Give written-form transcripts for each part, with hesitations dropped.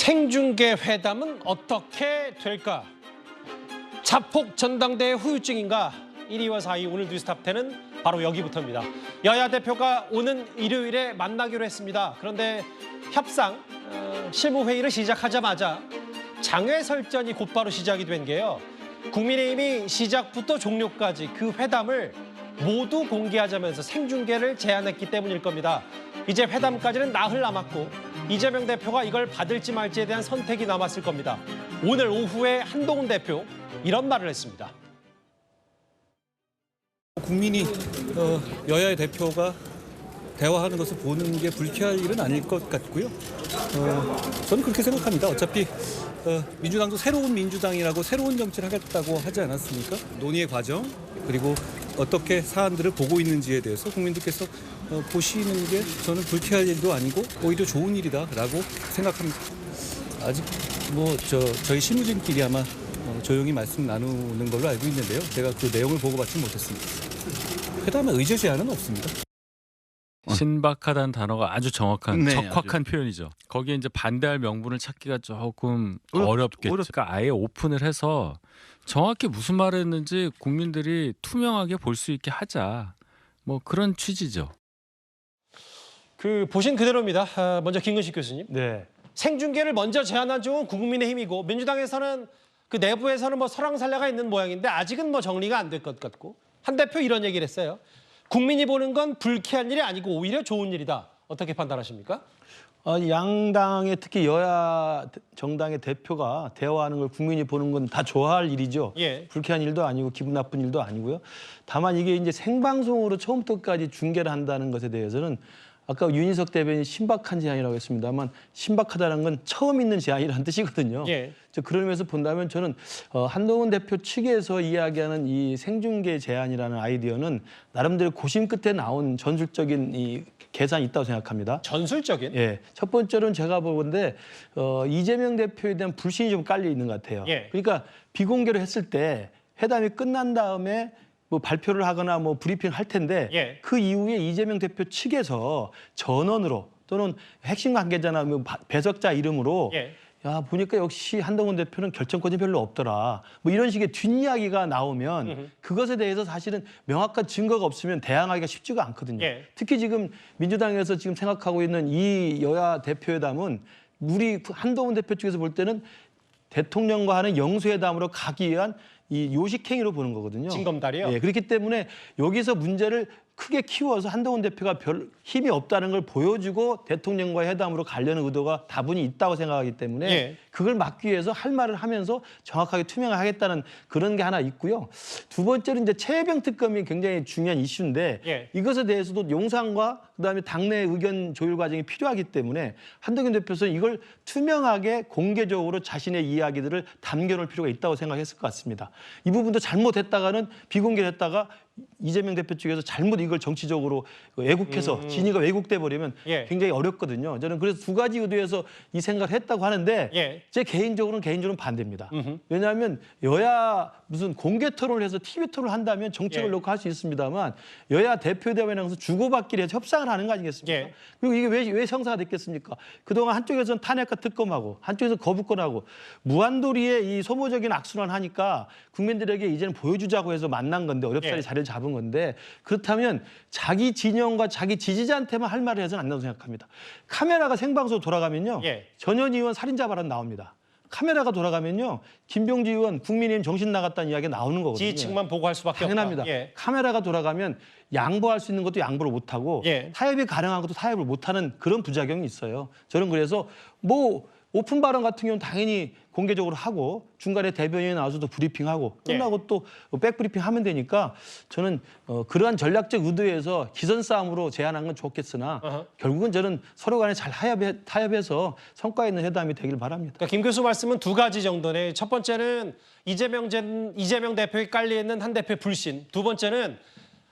생중계 회담은 어떻게 될까? 자폭 전당대회 후유증인가? 1위와 4위 오늘 뉴스탑10은 바로 여기부터입니다. 여야 대표가 오는 일요일에 만나기로 했습니다. 그런데 협상, 실무회의를 시작하자마자 장외 설전이 곧바로 시작이 된 게요. 국민의힘이 시작부터 종료까지 그 회담을 모두 공개하자면서 생중계를 제안했기 때문일 겁니다. 이제 회담까지는 나흘 남았고 이재명 대표가 이걸 받을지 말지에 대한 선택이 남았을 겁니다. 오늘 오후에 한동훈 대표 이런 말을 했습니다. 국민이 여야의 대표가 대화하는 것을 보는 게 불쾌할 일은 아닐 것 같고요. 저는 그렇게 생각합니다. 어차피 민주당도 새로운 민주당이라고 새로운 정치를 하겠다고 하지 않았습니까? 논의의 과정 그리고 어떻게 사안들을 보고 있는지에 대해서 국민들께서 보시는 게 저는 불쾌할 일도 아니고 오히려 좋은 일이다라고 생각합니다. 아직 저희 실무진끼리 아마 조용히 말씀 나누는 걸로 알고 있는데요. 제가 그 내용을 보고받지 못했습니다. 회담에 의제 제한은 없습니다. 신박하다는 단어가 아주 정확한 네, 적확한 표현이죠. 거기에 이제 반대할 명분을 찾기가 조금 어렵겠죠. 그러니까 아예 오픈을 해서 정확히 무슨 말을 했는지 국민들이 투명하게 볼 수 있게 하자. 뭐 그런 취지죠. 보신 그대로입니다. 먼저 김근식 교수님. 네. 생중계를 먼저 제안한 쪽은 국민의힘이고 민주당에서는 그 내부에서는 설랑설레가 있는 모양인데 아직은 정리가 안 될 것 같고 한 대표 이런 얘기를 했어요. 국민이 보는 건 불쾌한 일이 아니고 오히려 좋은 일이다. 어떻게 판단하십니까? 양당의 특히 여야 정당의 대표가 대화하는 걸 국민이 보는 건 다 좋아할 일이죠. 예. 불쾌한 일도 아니고 기분 나쁜 일도 아니고요. 다만 이게 이제 생방송으로 처음부터까지 중계를 한다는 것에 대해서는 아까 윤희석 대변인이 신박한 제안이라고 했습니다만 신박하다는 건 처음 있는 제안이라는 뜻이거든요. 예. 그런 의미에서 본다면 저는 한동훈 대표 측에서 이야기하는 이 생중계 제안이라는 아이디어는 나름대로 고심 끝에 나온 전술적인 이 계산이 있다고 생각합니다. 전술적인? 예. 첫 번째로는 제가 보건데 이재명 대표에 대한 불신이 좀 깔려 있는 것 같아요. 예. 그러니까 비공개로 했을 때 회담이 끝난 다음에 발표를 하거나 브리핑을 할 텐데 예. 그 이후에 이재명 대표 측에서 전원으로 또는 핵심 관계자나 배석자 이름으로 예. 야 보니까 역시 한동훈 대표는 결정권이 별로 없더라. 이런 식의 뒷이야기가 나오면 그것에 대해서 사실은 명확한 증거가 없으면 대항하기가 쉽지가 않거든요. 예. 특히 지금 민주당에서 지금 생각하고 있는 이 여야 대표회담은 우리 한동훈 대표 측에서 볼 때는 대통령과 하는 영수회담으로 가기 위한 이 요식행위로 보는 거거든요. 징검다리요? 예, 그렇기 때문에 여기서 문제를 크게 키워서 한동훈 대표가 별 힘이 없다는 걸 보여주고 대통령과의 회담으로 가려는 의도가 다분히 있다고 생각하기 때문에 예. 그걸 막기 위해서 할 말을 하면서 정확하게 투명하겠다는 그런 게 하나 있고요. 두 번째는 이제 최혜병 특검이 굉장히 중요한 이슈인데 예. 이것에 대해서도 용산과 그다음에 당내 의견 조율 과정이 필요하기 때문에 한동훈 대표는 이걸 투명하게 공개적으로 자신의 이야기들을 담겨놓을 필요가 있다고 생각했을 것 같습니다. 이 부분도 잘못했다가는 비공개했다가 이재명 대표 측에서 잘못 이걸 정치적으로 왜곡해서 진위가 왜곡돼 버리면 예. 굉장히 어렵거든요. 저는 그래서 두 가지 의도에서 이 생각을 했다고 하는데 예. 제 개인적으로는 반대입니다. 왜냐하면 여야 무슨 공개 토론을 해서 TV 토론을 한다면 정책을 예. 놓고 할 수 있습니다만 여야 대표대회에서 주고받기를 해서 협상을 하는 거 아니겠습니까? 예. 그리고 이게 왜 성사가 됐겠습니까? 그동안 한쪽에서는 탄핵과 특검하고 한쪽에서 거부권하고 무한도리의 이 소모적인 악순환 하니까 국민들에게 이제는 보여주자고 해서 만난 건데 어렵사리 예. 자리를 잡은 건데 그렇다면 자기 진영과 자기 지지자한테만 할 말을 해서는 안 된다고 생각합니다. 카메라가 생방송으로 돌아가면요. 예. 전현희 의원 살인자 발언 나옵니다. 카메라가 돌아가면요. 김병지 의원 국민의힘 정신 나갔다는 이야기가 나오는 거거든요. 지지층만 보고할 수밖에 당연합니다. 없다. 예. 카메라가 돌아가면 양보할 수 있는 것도 양보를 못하고 예. 타협이 가능한 것도 타협을 못하는 그런 부작용이 있어요. 저는 그래서 오픈 발언 같은 경우는 당연히 공개적으로 하고 중간에 대변인이 나와서도 브리핑하고 끝나고 또 백브리핑 하면 되니까 저는 그러한 전략적 의도에서 기선 싸움으로 제안한 건 좋겠으나 결국은 저는 서로 간에 잘 타협해서 성과 있는 회담이 되길 바랍니다. 그러니까 김 교수 말씀은 두 가지 정도네. 첫 번째는 이재명 대표에 깔려있는 한 대표의 불신. 두 번째는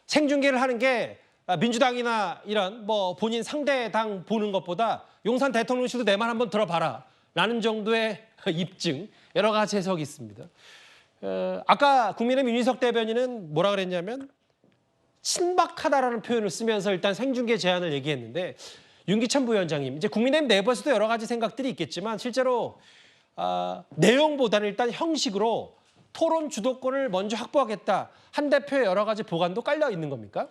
생중계를 하는 게 민주당이나 이런 본인 상대당 보는 것보다 용산 대통령실도 내 말 한번 들어봐라 라는 정도의 입증, 여러 가지 해석이 있습니다. 아까 국민의힘 윤희석 대변인은 뭐라 그랬냐면 신박하다라는 표현을 쓰면서 일단 생중계 제안을 얘기했는데 윤기찬 부위원장님, 이제 국민의힘 내부에서도 여러 가지 생각들이 있겠지만 실제로 내용보다는 일단 형식으로 토론 주도권을 먼저 확보하겠다. 한 대표의 여러 가지 보관도 깔려 있는 겁니까?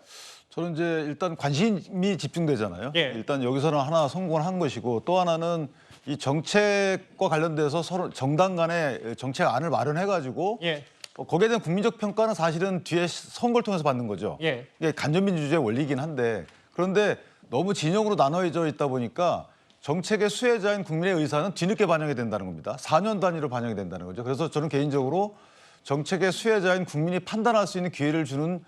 저는 이제 일단 관심이 집중되잖아요. 예. 일단 여기서는 하나 성공을 한 것이고 또 하나는 이 정책과 관련돼서 서로 정당 간의 정책안을 마련해가지고 예. 거기에 대한 국민적 평가는 사실은 뒤에 선거를 통해서 받는 거죠. 예. 이게 간접민주주의의 원리이긴 한데 그런데 너무 진영으로 나눠져 있다 보니까 정책의 수혜자인 국민의 의사는 뒤늦게 반영이 된다는 겁니다. 4년 단위로 반영이 된다는 거죠. 그래서 저는 개인적으로 정책의 수혜자인 국민이 판단할 수 있는 기회를 주는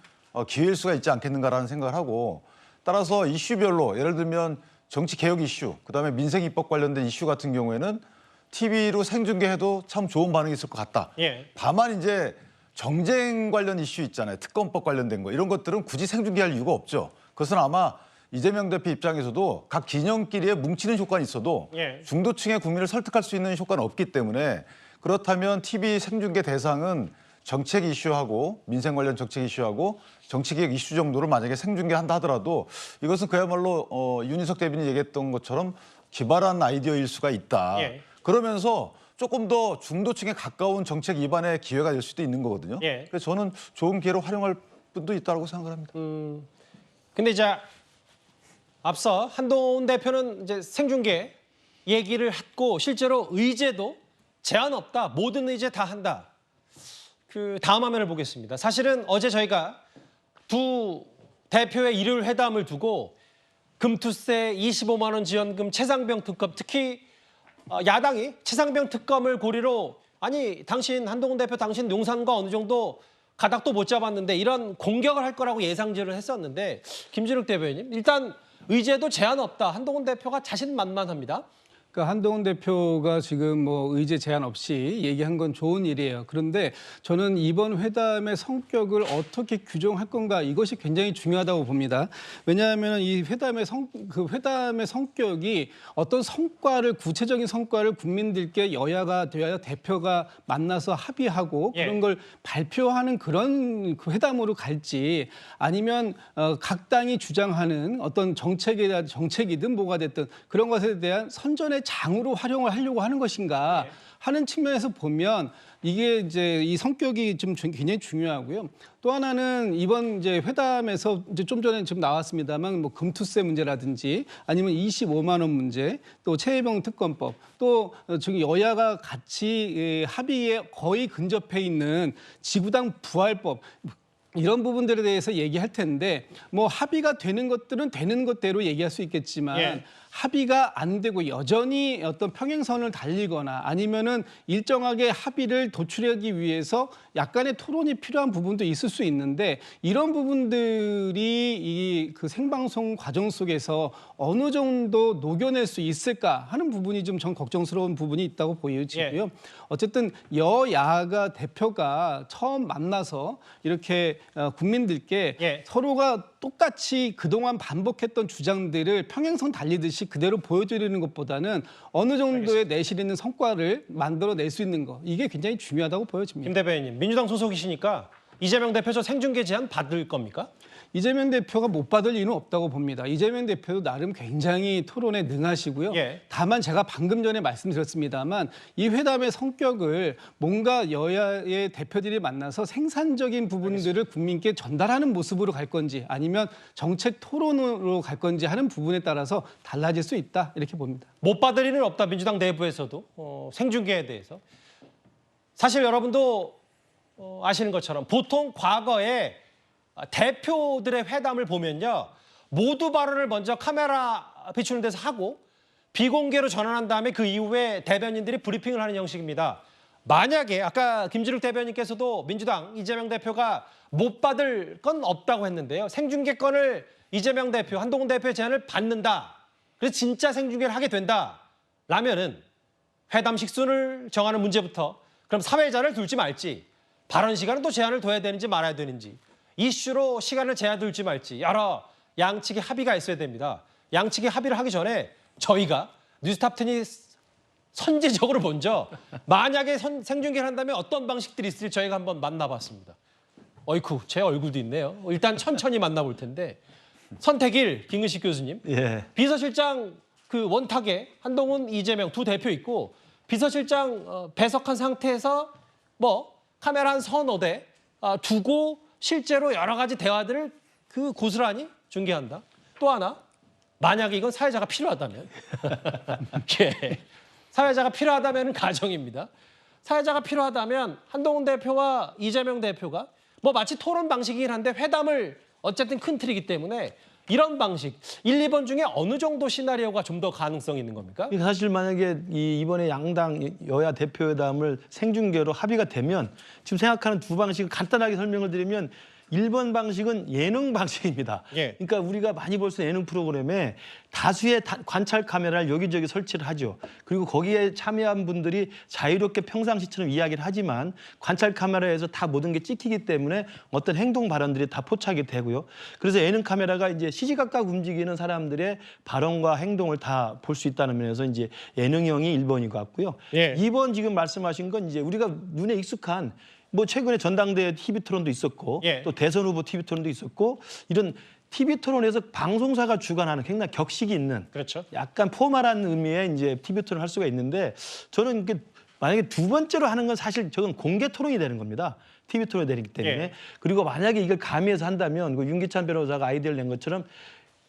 기회일 수가 있지 않겠는가라는 생각을 하고 따라서 이슈별로 예를 들면 정치 개혁 이슈, 그다음에 민생 입법 관련된 이슈 같은 경우에는 TV로 생중계해도 참 좋은 반응이 있을 것 같다. 예. 다만 이제 정쟁 관련 이슈 있잖아요. 특검법 관련된 거 이런 것들은 굳이 생중계할 이유가 없죠. 그것은 아마 이재명 대표 입장에서도 각 진영끼리의 뭉치는 효과는 있어도 예. 중도층의 국민을 설득할 수 있는 효과는 없기 때문에 그렇다면 TV 생중계 대상은 정책 이슈하고 민생 관련 정책 이슈하고 정치개혁 이슈 정도를 만약에 생중계한다 하더라도 이것은 그야말로 윤희석 대변인이 얘기했던 것처럼 기발한 아이디어일 수가 있다. 예. 그러면서 조금 더 중도층에 가까운 정책 입안의 기회가 될 수도 있는 거거든요. 예. 그래서 저는 좋은 기회로 활용할 분도 있다고 생각을 합니다. 근데 이제 앞서 한동훈 대표는 이제 생중계 얘기를 했고 실제로 의제도 제한 없다. 모든 의제 다 한다. 그 다음 화면을 보겠습니다. 사실은 어제 저희가 두 대표의 일요일 회담을 두고 금투세 25만 원 지원금 최상병 특검 특히 야당이 최상병 특검을 고리로 아니 당신 한동훈 대표 당신 용산과 어느 정도 가닥도 못 잡았는데 이런 공격을 할 거라고 예상들을 했었는데 김진욱 대변인 일단 의제도 제한 없다. 한동훈 대표가 자신만만합니다. 그러니까 한동훈 대표가 지금 뭐 의제 제한 없이 얘기한 건 좋은 일이에요. 그런데 저는 이번 회담의 성격을 어떻게 규정할 건가 이것이 굉장히 중요하다고 봅니다. 왜냐하면 이 회담의 성격이 어떤 성과를 구체적인 성과를 국민들께 여야 대표가 만나서 합의하고 예. 그런 걸 발표하는 그런 그 회담으로 갈지 아니면 각 당이 주장하는 어떤 정책이든 뭐가 됐든 그런 것에 대한 선전의 장으로 활용을 하려고 하는 것인가 하는 측면에서 보면 이게 이제 이 성격이 좀 굉장히 중요하고요. 또 하나는 이번 이제 회담에서 이제 좀 전에 지금 나왔습니다만 뭐 금투세 문제라든지 아니면 25만 원 문제, 또 최혜병 특검법, 또 지금 여야가 같이 합의에 거의 근접해 있는 지구당 부활법. 이런 부분들에 대해서 얘기할 텐데 뭐 합의가 되는 것들은 되는 것대로 얘기할 수 있겠지만 예. 합의가 안 되고 여전히 어떤 평행선을 달리거나 아니면은 일정하게 합의를 도출하기 위해서 약간의 토론이 필요한 부분도 있을 수 있는데 이런 부분들이 이 그 생방송 과정 속에서 어느 정도 녹여낼 수 있을까 하는 부분이 좀 전 걱정스러운 부분이 있다고 보여지고요. 어쨌든 여야가 대표가 처음 만나서 이렇게 국민들께 예. 서로가 똑같이 그동안 반복했던 주장들을 평행선 달리듯이 그대로 보여드리는 것보다는 어느 정도의 내실 있는 성과를 만들어낼 수 있는 것 이게 굉장히 중요하다고 보여집니다. 김 대변인 민주당 소속이시니까 이재명 대표 저 생중계 제한 받을 겁니까? 이재명 대표가 못 받을 이유는 없다고 봅니다. 이재명 대표도 나름 굉장히 토론에 능하시고요. 예. 다만 제가 방금 전에 말씀드렸습니다만 이 회담의 성격을 뭔가 여야의 대표들이 만나서 생산적인 부분들을 국민께 전달하는 모습으로 갈 건지 아니면 정책 토론으로 갈 건지 하는 부분에 따라서 달라질 수 있다 이렇게 봅니다. 못 받을 일은 없다. 민주당 내부에서도 생중계에 대해서. 사실 여러분도 아시는 것처럼 보통 과거에 대표들의 회담을 보면요. 모두 발언을 먼저 카메라 비추는 데서 하고 비공개로 전환한 다음에 그 이후에 대변인들이 브리핑을 하는 형식입니다. 만약에 아까 김진욱 대변인께서도 민주당 이재명 대표가 못 받을 건 없다고 했는데요. 생중계권을 이재명 대표, 한동훈 대표의 제안을 받는다. 그래서 진짜 생중계를 하게 된다. 라면은 회담 식순을 정하는 문제부터 그럼 사회자를 둘지 말지 발언 시간은 또 제한을 둬야 되는지 말아야 되는지 이슈로 시간을 제한 둘지 말지 여러 양측의 합의가 있어야 됩니다. 양측이 합의를 하기 전에 저희가 뉴스탑10이 선제적으로 먼저 만약에 생중계를 한다면 어떤 방식들이 있을지 저희가 한번 만나봤습니다. 어이쿠 제 얼굴도 있네요. 일단 천천히 만나볼 텐데 선택일 김근식 교수님. 예. 비서실장 그 원탁에 한동훈, 이재명 두 대표 있고 비서실장 배석한 상태에서 뭐 카메라 한 서너 대 두고 실제로 여러 가지 대화들을 그 고스란히 중계한다. 또 하나 만약에 이건 사회자가 필요하다면 예. 사회자가 필요하다면은 가정입니다. 사회자가 필요하다면 한동훈 대표와 이재명 대표가 뭐 마치 토론 방식이긴 한데 회담을 어쨌든 큰 틀이기 때문에 이런 방식 1, 2번 중에 어느 정도 시나리오가 좀 더 가능성이 있는 겁니까? 그러니까 사실 만약에 이번에 양당 여야 대표회담을 생중계로 합의가 되면 지금 생각하는 두 방식을 간단하게 설명을 드리면 1번 방식은 예능 방식입니다. 예. 그러니까 우리가 많이 볼 수 있는 예능 프로그램에 다수의 관찰 카메라를 여기저기 설치를 하죠. 그리고 거기에 참여한 분들이 자유롭게 평상시처럼 이야기를 하지만 관찰 카메라에서 다 모든 게 찍히기 때문에 어떤 행동 발언들이 다 포착이 되고요. 그래서 예능 카메라가 이제 시시각각 움직이는 사람들의 발언과 행동을 다 볼 수 있다는 면에서 이제 예능형이 1번인 것 같고요. 예. 2번 지금 말씀하신 건 이제 우리가 눈에 익숙한 뭐 최근에 전당대회 TV 토론도 있었고 예. 또 대선 후보 TV 토론도 있었고 이런 TV 토론에서 방송사가 주관하는 굉장히 격식이 있는 그렇죠. 약간 포멀한 의미의 이제 TV 토론을 할 수가 있는데 저는 이게 만약에 두 번째로 하는 건 사실 저건 공개 토론이 되는 겁니다. TV 토론이 되기 때문에 예. 그리고 만약에 이걸 가미해서 한다면 그 윤기찬 변호사가 아이디어를 낸 것처럼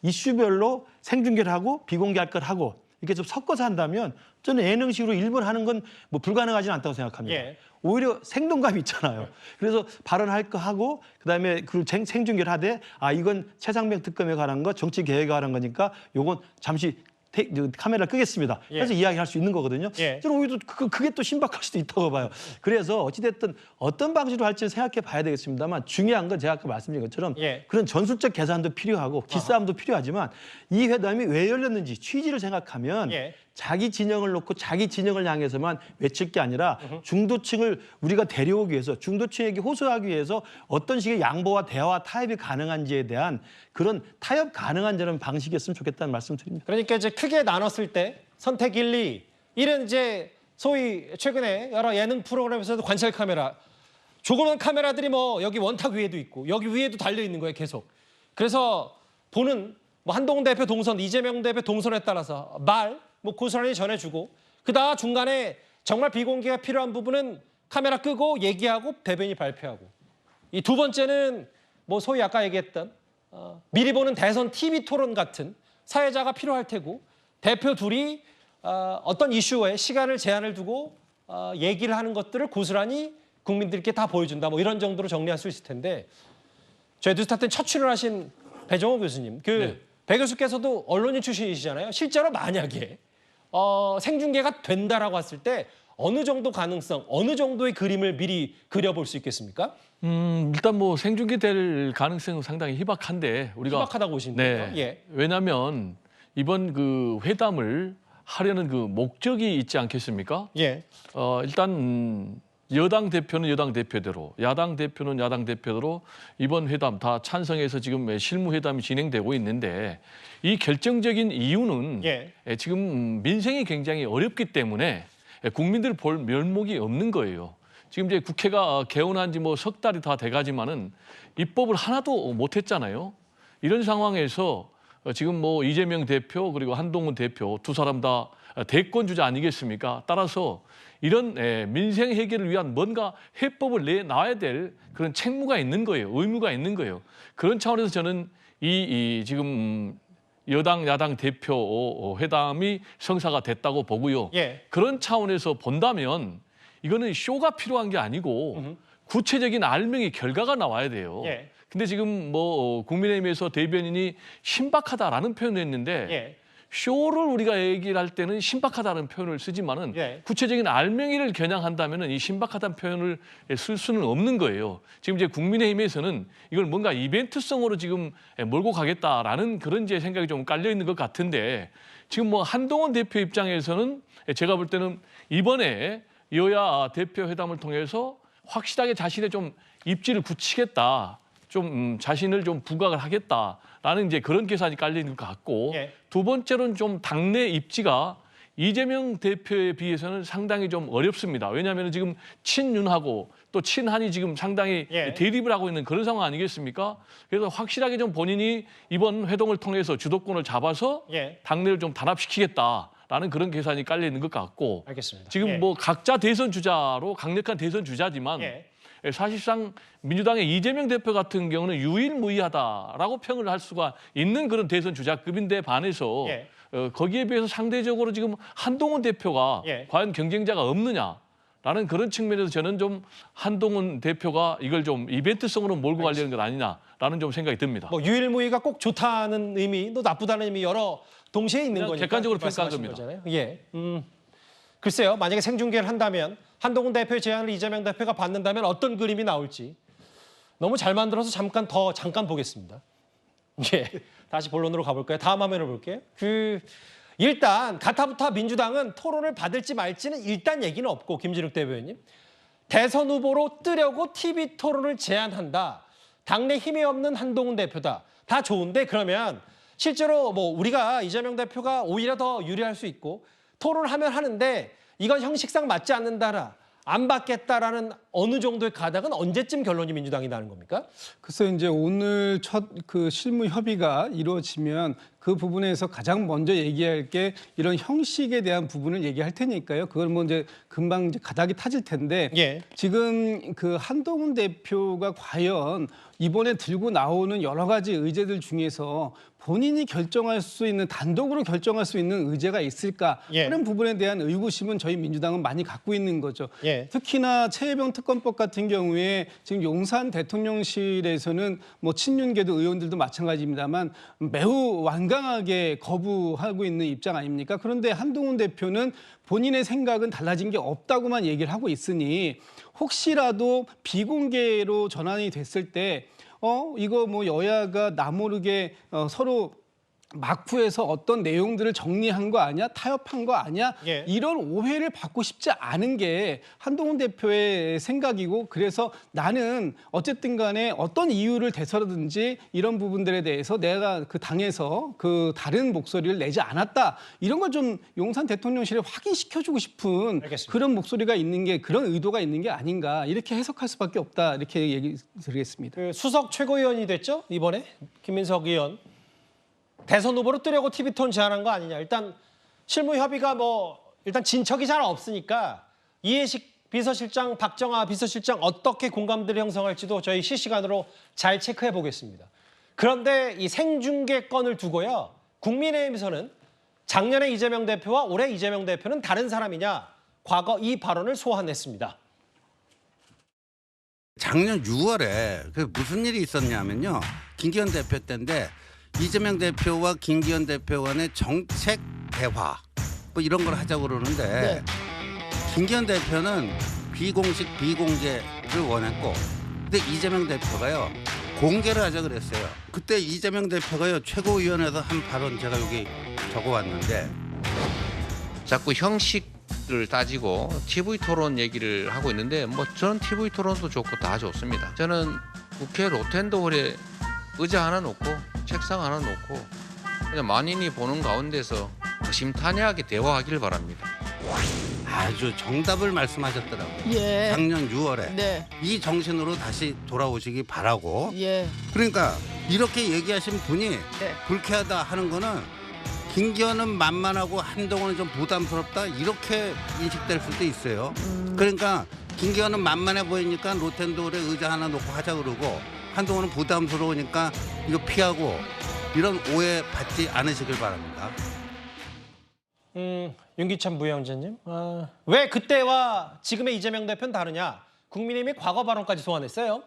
이슈별로 생중계를 하고 비공개할 걸 하고 이렇게 좀 섞어서 한다면 저는 예능식으로 1번 하는 건 뭐 불가능하지는 않다고 생각합니다. 예. 오히려 생동감이 있잖아요. 그래서 발언할 거 하고 그다음에 그 생중계를 하되 이건 최상병 특검에 관한 거 정치 계획에 관한 거니까 요건 잠시 카메라 끄겠습니다. 예. 그래서 이야기할 수 있는 거거든요. 예. 저는 오히려 그게 또 신박할 수도 있다고 봐요. 그래서 어찌됐든 어떤 방식으로 할지는 생각해 봐야 되겠습니다만 중요한 건 제가 아까 말씀드린 것처럼 예. 그런 전술적 계산도 필요하고 기싸움도 필요하지만 이 회담이 왜 열렸는지 취지를 생각하면 예. 자기 진영을 놓고 자기 진영을 향해서만 외칠 게 아니라 중도층을 우리가 데려오기 위해서 중도층에게 호소하기 위해서 어떤 식의 양보와 대화와 타협이 가능한지에 대한 그런 타협 가능한 저런 방식이었으면 좋겠다는 말씀 드립니다. 그러니까 이제 크게 나눴을 때 선택 1, 2. 1은 이제 소위 최근에 여러 예능 프로그램에서도 관찰 카메라. 조그만 카메라들이 뭐 여기 원탁 위에도 있고 여기 위에도 달려 있는 거예요, 계속. 그래서 보는 뭐 한동훈 대표 동선, 이재명 대표 동선에 따라서 뭐 고스란히 전해주고 그다음 중간에 정말 비공개가 필요한 부분은 카메라 끄고 얘기하고 대변인이 발표하고 이 두 번째는 뭐 소위 아까 얘기했던 미리 보는 대선 TV 토론 같은 사회자가 필요할 테고 대표 둘이 어떤 이슈에 시간을 제한을 두고 얘기를 하는 것들을 고스란히 국민들께 다 보여준다 뭐 이런 정도로 정리할 수 있을 텐데 저희 뉴스타트 첫 출연하신 배정호 교수님 배 교수께서도 언론인 출신이시잖아요. 실제로 만약에 생중계가 된다라고 했을 때 어느 정도 가능성, 어느 정도의 그림을 미리 그려볼 수 있겠습니까? 일단 뭐 생중계 될 가능성은 상당히 희박한데 우리가 희박하다고 보시는데요. 네. 예. 왜냐하면 이번 그 회담을 하려는 그 목적이 있지 않겠습니까? 예. 일단 여당 대표는 여당 대표대로, 야당 대표는 야당 대표대로 이번 회담 다 찬성해서 지금 실무회담이 진행되고 있는데 이 결정적인 이유는 예. 지금 민생이 굉장히 어렵기 때문에 국민들 볼 면목이 없는 거예요. 지금 이제 국회가 개원한 지 뭐 석 달이 다 돼가지만은 입법을 하나도 못했잖아요. 이런 상황에서 지금 뭐 이재명 대표 그리고 한동훈 대표 두 사람 다 대권 주자 아니겠습니까? 따라서 이런 민생 해결을 위한 뭔가 해법을 내놔야 될 그런 책무가 있는 거예요. 의무가 있는 거예요. 그런 차원에서 저는 이 지금 여당 야당 대표 회담이 성사가 됐다고 보고요. 예. 그런 차원에서 본다면 이거는 쇼가 필요한 게 아니고 구체적인 알맹이 결과가 나와야 돼요. 예. 근데 지금 뭐 국민의힘에서 대변인이 신박하다라는 표현을 했는데 예. 쇼를 우리가 얘기를 할 때는 신박하다는 표현을 쓰지만은 예. 구체적인 알맹이를 겨냥한다면은 이 신박하다는 표현을 쓸 수는 없는 거예요. 지금 이제 국민의힘에서는 이걸 뭔가 이벤트성으로 지금 몰고 가겠다라는 그런 이제 생각이 좀 깔려 있는 것 같은데 지금 뭐 한동훈 대표 입장에서는 제가 볼 때는 이번에 여야 대표 회담을 통해서 확실하게 자신의 좀 입지를 굳히겠다. 좀 자신을 좀 부각을 하겠다라는 이제 그런 계산이 깔려 있는 것 같고 예. 두 번째로는 좀 당내 입지가 이재명 대표에 비해서는 상당히 좀 어렵습니다. 왜냐하면 지금 친윤하고 또 친한이 지금 상당히 예. 대립을 하고 있는 그런 상황 아니겠습니까? 그래서 확실하게 좀 본인이 이번 회동을 통해서 주도권을 잡아서 예. 당내를 좀 단합시키겠다라는 그런 계산이 깔려 있는 것 같고 알겠습니다. 지금 예. 뭐 각자 대선 주자로 강력한 대선 주자지만 예. 사실상 민주당의 이재명 대표 같은 경우는 유일무이하다라고 평을 할 수가 있는 그런 대선 주자급인데 반해서 예. 거기에 비해서 상대적으로 지금 한동훈 대표가 예. 과연 경쟁자가 없느냐라는 그런 측면에서 저는 좀 한동훈 대표가 이걸 좀 이벤트성으로 몰고 가려는 것 아니냐라는 좀 생각이 듭니다. 뭐 유일무이가 꼭 좋다는 의미, 또 나쁘다는 의미 여러 동시에 있는 그냥 거니까 객관적으로 말씀하신 평가한 겁니다. 거잖아요. 예. 글쎄요. 만약에 생중계를 한다면 한동훈 대표의 제안을 이재명 대표가 받는다면 어떤 그림이 나올지 너무 잘 만들어서 잠깐 보겠습니다. 예. 다시 본론으로 가볼까요? 다음 화면을 볼게요. 일단 가타부타 민주당은 토론을 받을지 말지는 일단 얘기는 없고 김진욱 대변인 대선 후보로 뜨려고 TV 토론을 제안한다. 당내 힘이 없는 한동훈 대표다. 다 좋은데 그러면 실제로 뭐 우리가 이재명 대표가 오히려 더 유리할 수 있고 토론하면 하는데 이건 형식상 맞지 않는다라. 안 받겠다라는 어느 정도의 가닥은 언제쯤 결론이 민주당이 나는 겁니까? 그래서 이제 오늘 첫 그 실무 협의가 이루어지면 그 부분에서 가장 먼저 얘기할 게 이런 형식에 대한 부분을 얘기할 테니까요. 그걸 뭐 이제 금방 이제 가닥이 타질 텐데 예. 지금 그 한동훈 대표가 과연 이번에 들고 나오는 여러 가지 의제들 중에서 본인이 결정할 수 있는 단독으로 결정할 수 있는 의제가 있을까 예. 하는 부분에 대한 의구심은 저희 민주당은 많이 갖고 있는 거죠. 예. 특히나 최혜병 특검법 같은 경우에 지금 용산 대통령실에서는 뭐 친윤계도 의원들도 마찬가지입니다만 매우 완강하게 거부하고 있는 입장 아닙니까? 그런데 한동훈 대표는 본인의 생각은 달라진 게 없다고만 얘기를 하고 있으니 혹시라도 비공개로 전환이 됐을 때 이거 뭐 여야가 나모르게 서로 막후에서 어떤 내용들을 정리한 거 아니야? 타협한 거 아니야? 예. 이런 오해를 받고 싶지 않은 게 한동훈 대표의 생각이고 그래서 나는 어쨌든 간에 어떤 이유를 대서든지 이런 부분들에 대해서 내가 그 당에서 그 다른 목소리를 내지 않았다. 이런 걸 좀 용산 대통령실에 확인시켜주고 싶은 알겠습니다. 그런 목소리가 있는 게 그런 의도가 있는 게 아닌가 이렇게 해석할 수밖에 없다. 이렇게 얘기 드리겠습니다. 그 수석 최고위원이 됐죠? 이번에 김민석 의원. 대선 후보로 뜨려고 TV톤 제안한 거 아니냐. 일단 실무 협의가 뭐 일단 진척이 잘 없으니까 이해식 비서실장, 박정아 비서실장 어떻게 공감대를 형성할지도 저희 실시간으로 잘 체크해 보겠습니다. 그런데 이 생중계 건을 두고요. 국민의힘에서는 작년에 이재명 대표와 올해 이재명 대표는 다른 사람이냐. 과거 이 발언을 소환했습니다. 작년 6월에 그 무슨 일이 있었냐면요. 김기현 대표 때인데 이재명 대표와 김기현 대표 간의 정책 대화 뭐 이런 걸 하자고 그러는데 김기현 대표는 비공식 비공개를 원했고 근데 이재명 대표가요 공개를 하자 그랬어요. 그때 이재명 대표가요 최고위원회에서 한 발언 제가 여기 적어왔는데 자꾸 형식을 따지고 TV 토론 얘기를 하고 있는데 뭐 저는 TV 토론도 좋고 다 좋습니다. 저는 국회 로텐도홀에 의자 하나 놓고 책상 하나 놓고 그냥 만인이 보는 가운데서 허심탄회하게 대화하길 바랍니다. 아주 정답을 말씀하셨더라고요. 예. 작년 6월에 네. 이 정신으로 다시 돌아오시기 바라고. 예. 그러니까 이렇게 얘기하신 분이 네. 불쾌하다 하는 거는 김기현은 만만하고 한동훈은 좀 부담스럽다 이렇게 인식될 수도 있어요. 그러니까 김기현은 만만해 보이니까 로텐도홀에 의자 하나 놓고 하자 그러고 한동훈은 부담스러우니까 이거 피하고 이런 오해 받지 않으시길 바랍니다. 윤기찬 부위원장님, 왜 그때와 지금의 이재명 대표는 다르냐? 국민의힘이 과거 발언까지 소환했어요.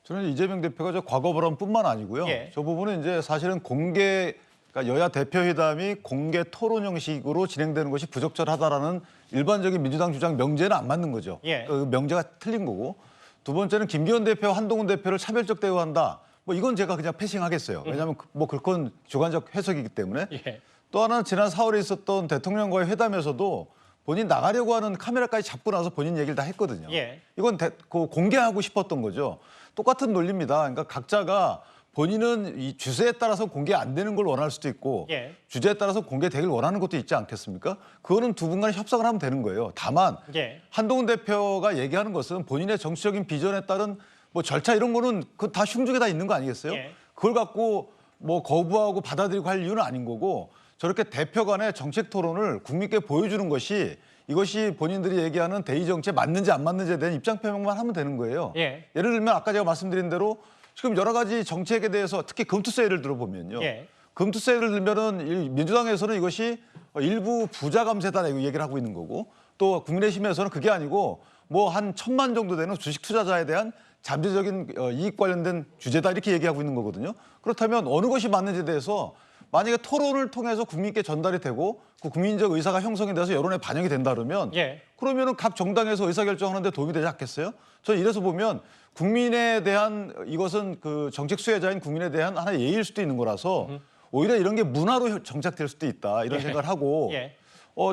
저는 이재명 대표가 저 과거 발언뿐만 아니고요. 예. 저 부분은 이제 사실은 그러니까 여야 대표회담이 공개 토론 형식으로 진행되는 것이 부적절하다라는 일반적인 민주당 주장 명제는 안 맞는 거죠. 예. 그 명제가 틀린 거고. 두 번째는 김기현 대표와 한동훈 대표를 차별적 대우한다. 뭐 이건 제가 그냥 패싱하겠어요. 왜냐하면 뭐 그건 주관적 해석이기 때문에. 예. 또 하나는 지난 4월에 있었던 대통령과의 회담에서도 본인 나가려고 하는 카메라까지 잡고 나서 본인 얘기를 다 했거든요. 예. 이건 공개하고 싶었던 거죠. 똑같은 논리입니다. 그러니까 각자가 본인은 이 주제에 따라서 공개 안 되는 걸 원할 수도 있고 예. 주제에 따라서 공개되길 원하는 것도 있지 않겠습니까? 그거는 두 분 간에 협상을 하면 되는 거예요. 다만 예. 한동훈 대표가 얘기하는 것은 본인의 정치적인 비전에 따른 뭐 절차 이런 거는 그 다 흉중에 다 있는 거 아니겠어요? 예. 그걸 갖고 뭐 거부하고 받아들이고 할 이유는 아닌 거고 저렇게 대표 간의 정책 토론을 국민께 보여주는 것이 이것이 본인들이 얘기하는 대의 정치에 맞는지 안 맞는지에 대한 입장 표명만 하면 되는 거예요. 예. 예를 들면 아까 제가 말씀드린 대로 지금 여러 가지 정책에 대해서 특히 금투세 예를 들어보면요. 예. 금투세를 들면은 민주당에서는 이것이 일부 부자 감세다 이거 얘기를 하고 있는 거고 또 국민의힘에서는 그게 아니고 뭐 한 1,000만 정도 되는 주식 투자자에 대한 잠재적인 이익 관련된 주제다 이렇게 얘기하고 있는 거거든요. 그렇다면 어느 것이 맞는지에 대해서 만약에 토론을 통해서 국민께 전달이 되고 그 국민적 의사가 형성이 돼서 여론에 반영이 된다 그러면 예. 그러면은 각 정당에서 의사결정하는 데 도움이 되지 않겠어요? 저는 이래서 보면 국민에 대한 이것은 그 정책 수혜자인 국민에 대한 하나의 예의일 수도 있는 거라서 오히려 이런 게 문화로 정착될 수도 있다 이런 생각을 하고 예.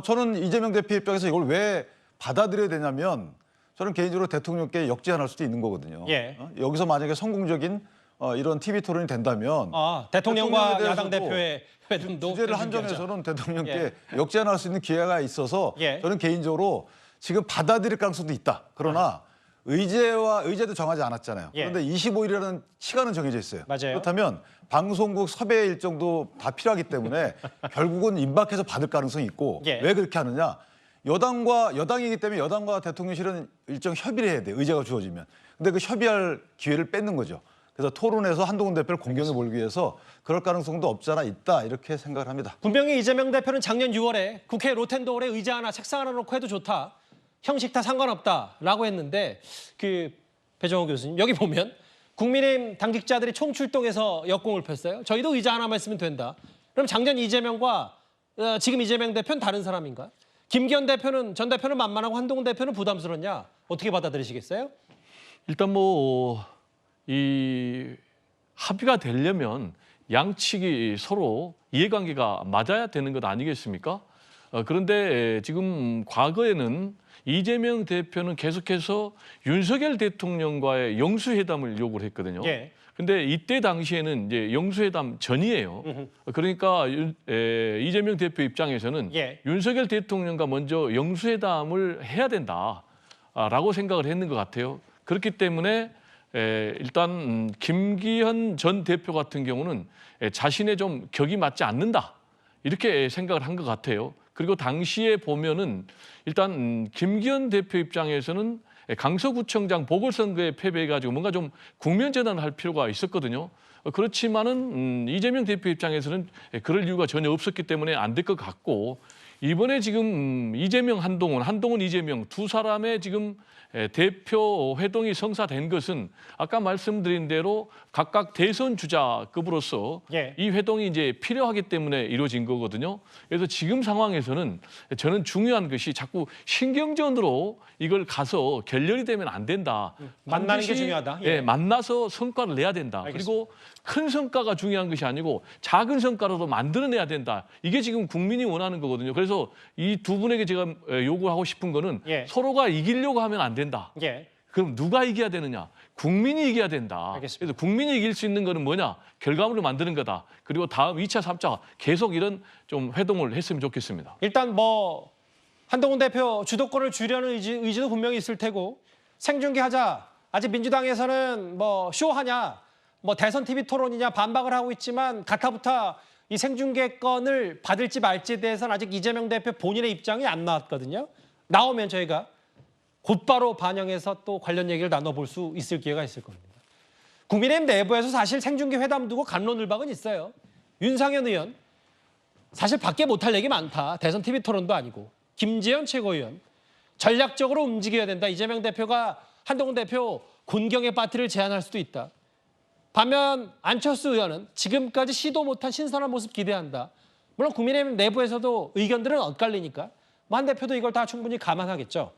저는 이재명 대표 입장에서 이걸 왜 받아들여야 되냐면 저는 개인적으로 대통령께 역제안할 수도 있는 거거든요. 예. 여기서 만약에 성공적인 이런 TV 토론이 된다면 대통령과 대통령에 야당 대해서도 대표의 회담도 주제를 준비하자. 한정해서는 대통령께 역제안할 수 있는 기회가 있어서 예. 저는 개인적으로 지금 받아들일 가능성도 있다. 그러나 의제도 정하지 않았잖아요. 예. 그런데 25일이라는 시간은 정해져 있어요. 맞아요. 그렇다면 방송국 섭외 일정도 다 필요하기 때문에 결국은 임박해서 받을 가능성이 있고 예. 왜 그렇게 하느냐? 여당이기 때문에 여당과 대통령실은 일정 협의를 해야 돼요. 의제가 주어지면. 근데 그 협의할 기회를 뺏는 거죠. 그래서 토론에서 한동훈 대표를 공경해 몰기 위해서 그럴 가능성도 없지 않아 있다 이렇게 생각을 합니다. 분명히 이재명 대표는 작년 6월에 국회 로텐도홀에 의자 하나 책상 하나 놓고 해도 좋다. 형식 다 상관없다라고 했는데 그 배정호 교수님 여기 보면 국민의힘 당직자들이 총출동해서 역공을 폈어요. 저희도 의자 하나만 있으면 된다. 그럼 작년 이재명과 지금 이재명 대표는 다른 사람인가? 김기현 대표는 전 대표는 만만하고 한동훈 대표는 부담스럽냐? 어떻게 받아들이시겠어요? 일단 이 합의가 되려면 양측이 서로 이해관계가 맞아야 되는 것 아니겠습니까? 그런데 지금 과거에는 이재명 대표는 계속해서 윤석열 대통령과의 영수회담을 요구를 했거든요. 예. 근데 이때 당시에는 이제 영수회담 전이에요. 그러니까 이재명 대표 입장에서는 예. 윤석열 대통령과 먼저 영수회담을 해야 된다라고 생각을 했는 것 같아요. 그렇기 때문에 일단 김기현 전 대표 같은 경우는 자신의 좀 격이 맞지 않는다 이렇게 생각을 한 것 같아요. 그리고 당시에 보면은 일단 김기현 대표 입장에서는 강서구청장 보궐선거에 패배해가지고 뭔가 좀 국면전환을 할 필요가 있었거든요. 그렇지만은 이재명 대표 입장에서는 그럴 이유가 전혀 없었기 때문에 안 될 것 같고 이번에 지금 이재명, 한동훈, 이재명 두 사람의 지금 대표 회동이 성사된 것은 아까 말씀드린 대로 각각 대선 주자급으로서 예. 이 회동이 이제 필요하기 때문에 이루어진 거거든요. 그래서 지금 상황에서는 저는 중요한 것이 자꾸 신경전으로 이걸 가서 결렬이 되면 안 된다. 만나는 게 반드시, 중요하다. 예. 만나서 성과를 내야 된다. 알겠습니다. 그리고 큰 성과가 중요한 것이 아니고 작은 성과라도 만들어내야 된다. 이게 지금 국민이 원하는 거거든요. 그래서 이 두 분에게 제가 요구하고 싶은 거는 예. 서로가 이기려고 하면 안 된다. 예. 그럼 누가 이겨야 되느냐? 국민이 이겨야 된다. 알겠습니다. 그래서 국민이 이길 수 있는 거는 뭐냐? 결과물을 만드는 거다. 그리고 다음 2차, 3차 계속 이런 좀 회동을 했으면 좋겠습니다. 일단 한동훈 대표 주도권을 주려는 의지도 분명히 있을 테고 생중계하자. 아직 민주당에서는 쇼하냐, 대선 TV 토론이냐 반박을 하고 있지만 가타부타 이 생중계권을 받을지 말지에 대해서는 아직 이재명 대표 본인의 입장이 안 나왔거든요. 나오면 저희가 곧바로 반영해서 또 관련 얘기를 나눠볼 수 있을 기회가 있을 겁니다. 국민의힘 내부에서 사실 생중계 회담 두고 갑론을박은 있어요. 윤상현 의원, 사실 밖에 못할 얘기 많다. 대선 TV 토론도 아니고. 김재현 최고위원, 전략적으로 움직여야 된다. 이재명 대표가 한동훈 대표 곤경의 파티를 제안할 수도 있다. 반면 안철수 의원은 지금까지 시도 못한 신선한 모습 기대한다. 물론 국민의힘 내부에서도 의견들은 엇갈리니까 한 대표도 이걸 다 충분히 감안하겠죠.